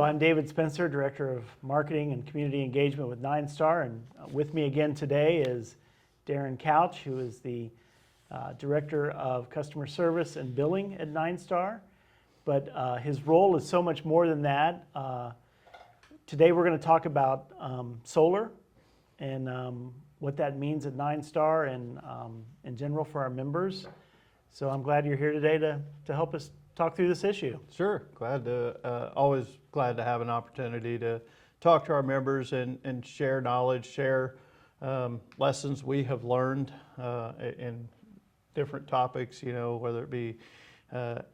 I'm David Spencer, Director of Marketing and Community Engagement with NineStar, and with me again today is Darrin, who is the Director of Customer Service and Billing at NineStar. But his role is so much more than that. Today we're going to talk about solar and what that means at NineStar and in general for our members. So I'm glad you're here today to help us talk through this issue. Sure, always glad to have an opportunity to talk to our members and share knowledge, share lessons we have learned in different topics, whether it be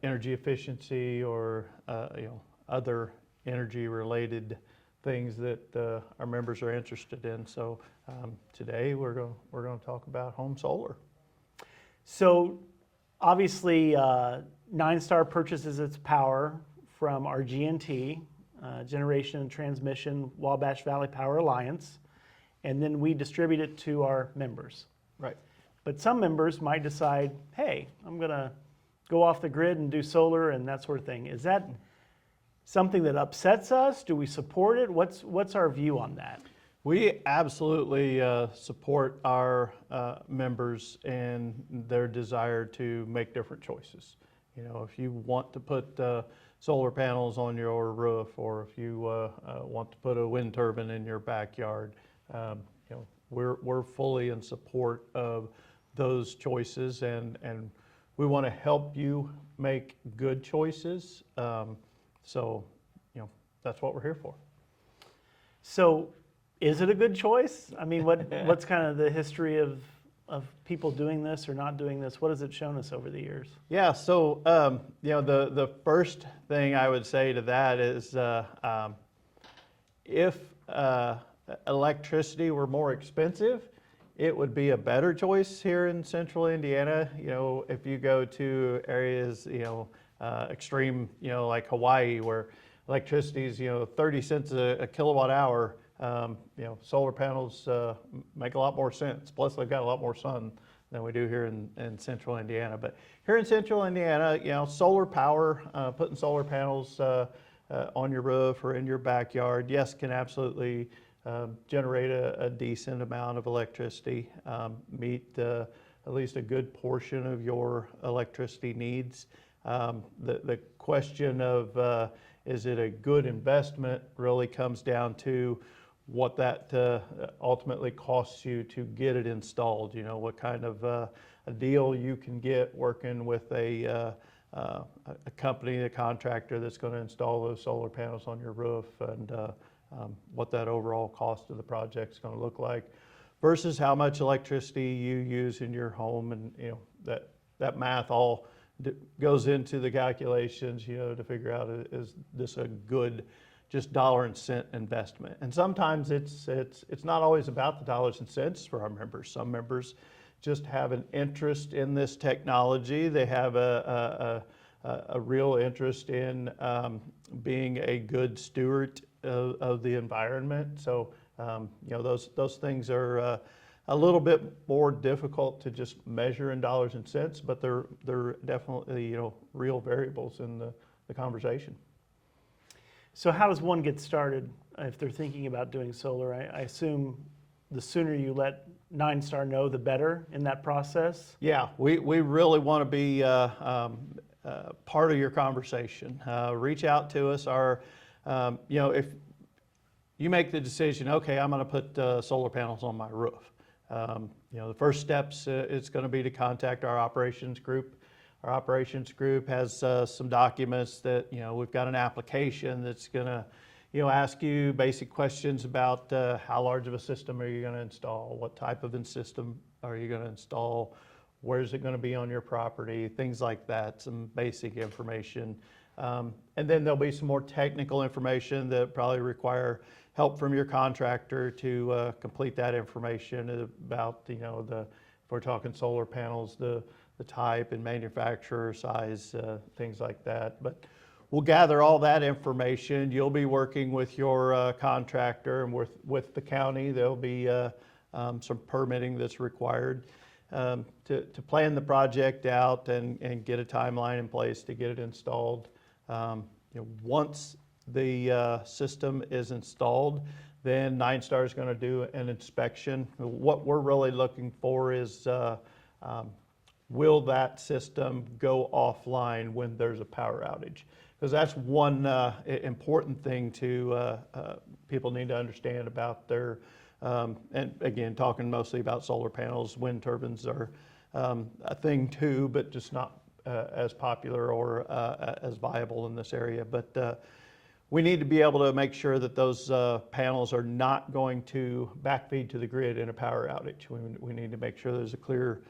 energy efficiency or other energy related things that our members are interested in. So today we're going to talk about home solar. So obviously NineStar purchases its power from our G&T, Generation and Transmission Wabash Valley Power Alliance, and then we distribute it to our members. Right. But some members might decide, hey, I'm going to go off the grid and do solar and that sort of thing. Is that something that upsets us? Do we support it? What's our view on that? We absolutely support our members and their desire to make different choices. If you want to put solar panels on your roof, or if you want to put a wind turbine in your backyard, we're fully in support of those choices, and we want to help you make good choices. So that's what we're here for. So is it a good choice? I mean, what's kind of the history of people doing this or not doing this? What has it shown us over the years? Yeah, so the first thing I would say to that is if electricity were more expensive, it would be a better choice here in central Indiana. If you go to areas, extreme, like Hawaii, where electricity is 30 cents a kilowatt hour, solar panels make a lot more sense. Plus, they've got a lot more sun than we do here in central Indiana. But here in central Indiana, solar power, putting solar panels on your roof or in your backyard, yes, can absolutely generate a decent amount of electricity, meet at least a good portion of your electricity needs. The question of is it a good investment really comes down to what that ultimately costs you to get it installed. What kind of a deal you can get working with a company, a contractor that's going to install those solar panels on your roof, and what that overall cost of the project is going to look like versus how much electricity you use in your home. And that math all goes into the calculations, to figure out, is this a good just dollar and cent investment? And sometimes it's not always about the dollars and cents for our members. Some members just have an interest in this technology. They have a real interest in being a good steward of the environment. So those things are a little bit more difficult to just measure in dollars and cents, but they're definitely real variables in the conversation. So how does one get started if they're thinking about doing solar? I assume the sooner you let NineStar know, the better in that process. Yeah, we really want to be part of your conversation. Reach out to us. If you make the decision, okay, I'm going to put solar panels on my roof. The first steps it's going to be to contact our operations group. Our operations group has some documents that, we've got an application that's going to, ask you basic questions about how large of a system are you going to install, what type of system are you going to install, where is it going to be on your property, things like that, some basic information. And then there'll be some more technical information that probably require help from your contractor to complete that information about, if we're talking solar panels, the type and manufacturer size, things like that. But we'll gather all that information. You'll be working with your contractor and with the county. There'll be some permitting that's required to plan the project out and get a timeline in place to get it installed. Once the system is installed, then NineStar is going to do an inspection. What we're really looking for is will that system go offline when there's a power outage? Because that's one important thing to people need to understand about their, and again, talking mostly about solar panels, wind turbines are a thing too, but just not as popular or as viable in this area. But we need to be able to make sure that those panels are not going to backfeed to the grid in a power outage. We need to make sure there's a clear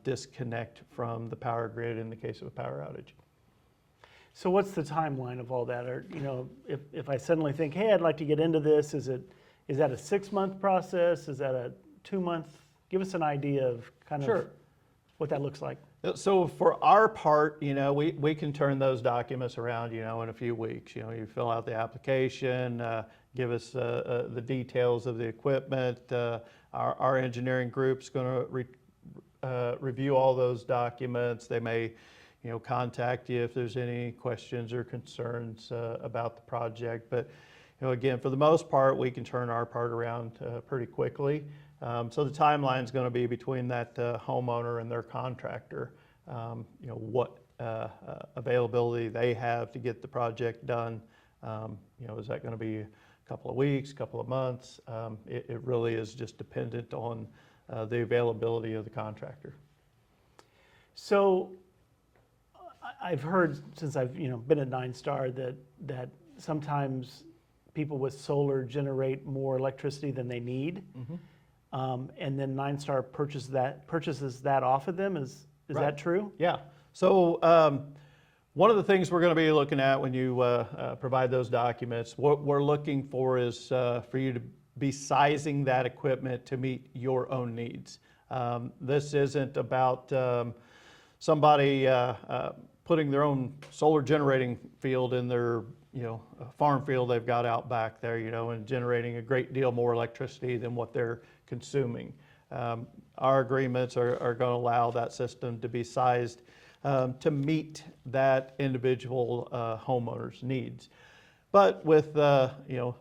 disconnect from the power grid in the case of a power outage. So what's the timeline of all that? Or, if I suddenly think, hey, I'd like to get into this, is that a 6-month process? Is that a 2-month? Give us an idea of kind of what that looks like. So for our part, we can turn those documents around, in a few weeks. You fill out the application, give us the details of the equipment. Our engineering group's going to review all those documents. They may, contact you if there's any questions or concerns about the project. But, again, for the most part, we can turn our part around pretty quickly. So the timeline is going to be between that homeowner and their contractor. What availability they have to get the project done. Is that going to be a couple of weeks, couple of months? It really is just dependent on the availability of the contractor. So I've heard since I've been at NineStar that sometimes people with solar generate more electricity than they need. Mm-hmm. And then NineStar purchases that off of them. Is Right. that true? Yeah. So one of the things we're going to be looking at when you provide those documents, what we're looking for is for you to be sizing that equipment to meet your own needs. This isn't about somebody putting their own solar generating field in their farm field they've got out back there, and generating a great deal more electricity than what they're consuming. Our agreements are going to allow that system to be sized to meet that individual homeowner's needs. But with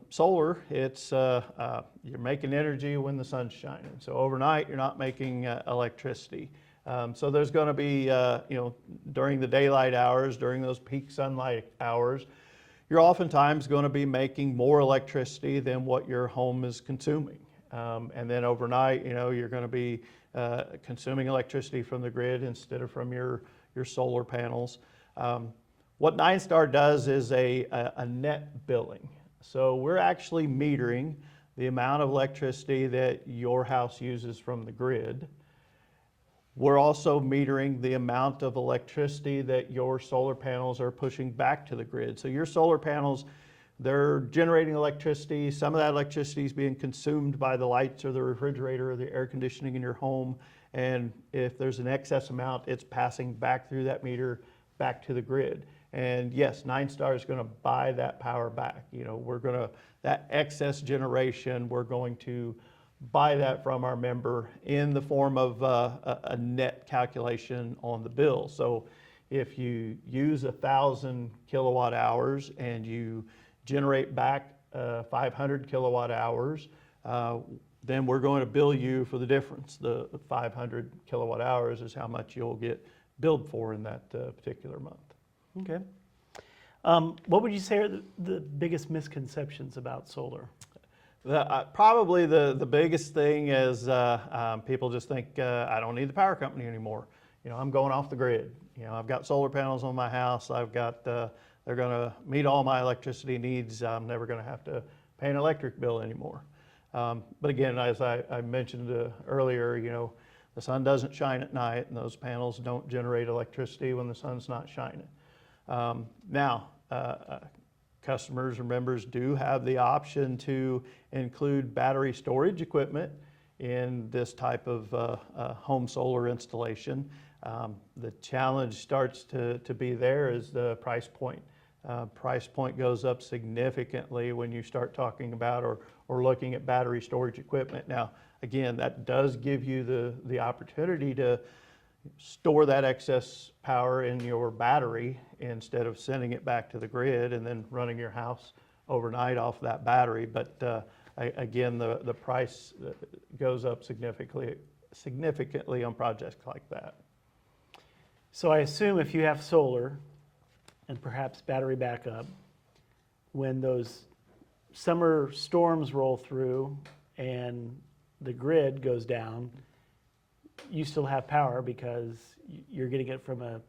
solar, it's you're making energy when the sun's shining. So overnight, you're not making electricity. So there's going to be during the daylight hours, during those peak sunlight hours, you're oftentimes going to be making more electricity than what your home is consuming. And then overnight, you're going to be consuming electricity from the grid instead of from your solar panels. What NineStar does is a net billing. So we're actually metering the amount of electricity that your house uses from the grid. We're also metering the amount of electricity that your solar panels are pushing back to the grid. So your solar panels, they're generating electricity. Some of that electricity is being consumed by the lights or the refrigerator or the air conditioning in your home. And if there's an excess amount, it's passing back through that meter back to the grid. And yes, NineStar is going to buy that power back. That excess generation, we're going to buy that from our member in the form of a net calculation on the bill. So if you use 1,000 kilowatt hours and you generate back 500 kilowatt hours, then we're going to bill you for the difference. The 500 kilowatt hours is how much you'll get billed for in that particular month. Okay. What would you say are the biggest misconceptions about solar? Probably the biggest thing is people just think I don't need the power company anymore. I'm going off the grid. I've got solar panels on my house. I've got they're going to meet all my electricity needs. I'm never going to have to pay an electric bill anymore. But again, as I mentioned earlier, the sun doesn't shine at night, and those panels don't generate electricity when the sun's not shining. Now, customers or members do have the option to include battery storage equipment in this type of home solar installation. The challenge starts to be there is the price point. Price point goes up significantly when you start talking about or looking at battery storage equipment. Now, again, that does give you the opportunity to store that excess power in your battery instead of sending it back to the grid and then running your house overnight off that battery. But again, the price goes up significantly on projects like that. So I assume if you have solar and perhaps battery backup, when those summer storms roll through and the grid goes down, you still have power because you're getting it from a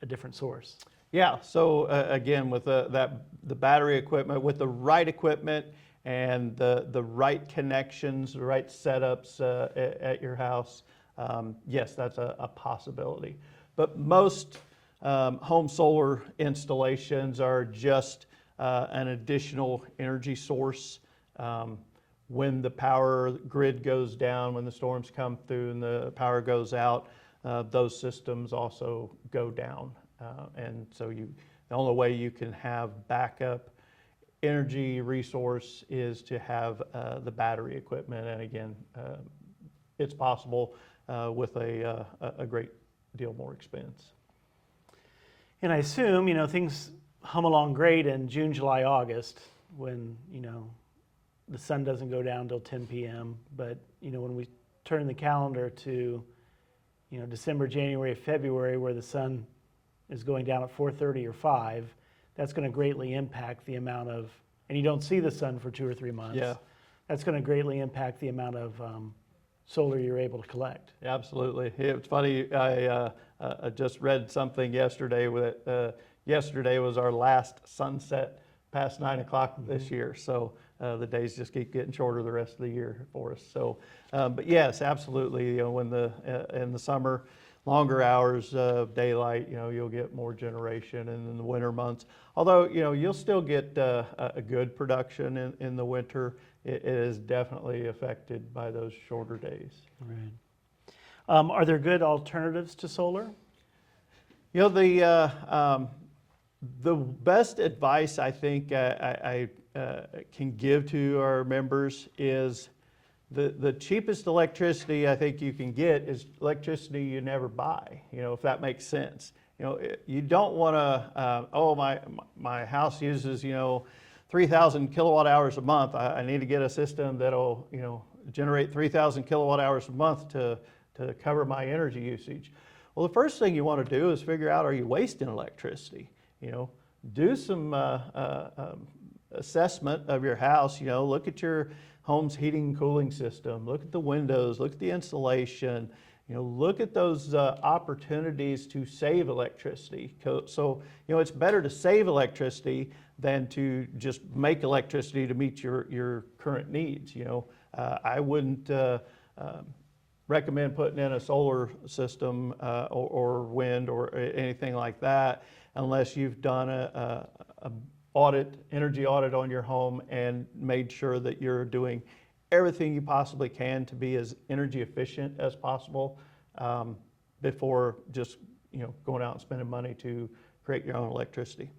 different source. Yeah, so again, with the battery equipment, with the right equipment and the right connections, the right setups at your house, yes, that's a possibility. But most home solar installations are just an additional energy source. When the power grid goes down, when the storms come through and the power goes out, those systems also go down. And so the only way you can have backup energy resource is to have the battery equipment. And again, it's possible with a great deal more expense. And I assume, things hum along great in June, July, August when, the sun doesn't go down till 10 p.m. But, when we turn the calendar to, December, January, February, where the sun is going down at 4:30 or 5, that's going to greatly impact the amount of, and you don't see the sun for 2 or 3 months. Yeah. That's going to greatly impact the amount of solar you're able to collect. Absolutely. It's funny, I just read something yesterday that yesterday was our last sunset past 9 o'clock this year. So the days just keep getting shorter the rest of the year for us. So, but yes, absolutely. When in the summer, longer hours of daylight, you'll get more generation, and in the winter months, although you'll still get a good production in the winter, it is definitely affected by those shorter days. Right. Are there good alternatives to solar? The best advice I think I can give to our members is the cheapest electricity I think you can get is electricity you never buy, if that makes sense. You don't want to, my house uses, 3,000 kilowatt hours a month. I need to get a system that'll, generate 3,000 kilowatt hours a month to cover my energy usage. Well, the first thing you want to do is figure out, are you wasting electricity? Do some assessment of your house. Look at your home's heating and cooling system. Look at the windows. Look at the insulation. Look at those opportunities to save electricity. So, it's better to save electricity than to just make electricity to meet your current needs. I wouldn't recommend putting in a solar system or wind or anything like that unless you've done a energy audit on your home and made sure that you're doing everything you possibly can to be as energy efficient as possible before just going out and spending money to create your own electricity.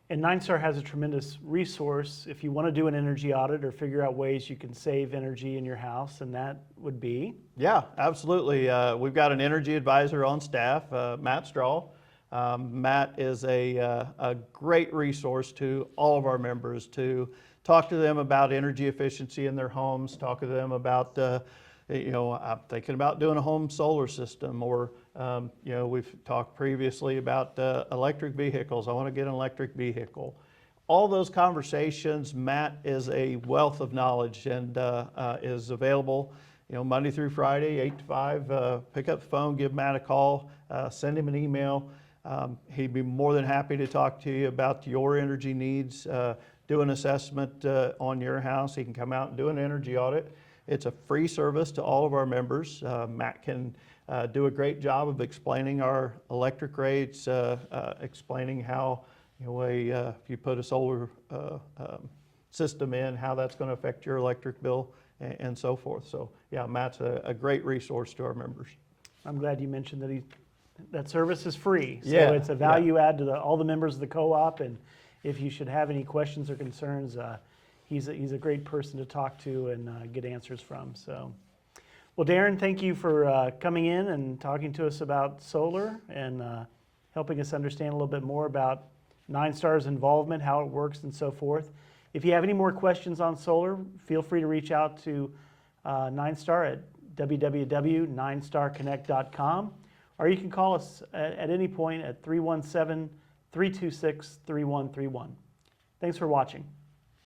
And NineStar has a tremendous resource if you want to do an energy audit or figure out ways you can save energy in your house, and that would be? Yeah, absolutely. We've got an energy advisor on staff, Matt Straw. Matt is a great resource to all of our members to talk to them about energy efficiency in their homes, talk to them about, I'm thinking about doing a home solar system, or, we've talked previously about electric vehicles. I want to get an electric vehicle. All those conversations, Matt is a wealth of knowledge and is available, Monday through Friday, 8 to 5. Pick up the phone, give Matt a call, send him an email. He'd be more than happy to talk to you about your energy needs, do an assessment on your house. He can come out and do an energy audit. It's a free service to all of our members. Matt can do a great job of explaining our electric rates, explaining how, if you put a solar system in, how that's going to affect your electric bill and so forth. So yeah, Matt's a great resource to our members. I'm glad you mentioned that service is free. So yeah, it's a value add to all the members of the co-op, and if you should have any questions or concerns, he's a great person to talk to and get answers from. So, Well, Darrin, thank you for coming in and talking to us about solar and helping us understand a little bit more about NineStar's involvement, how it works, and so forth. If you have any more questions on solar, feel free to reach out to NineStar at www.ninestarconnect.com, or you can call us at any point at 317-326-3131. Thanks for watching.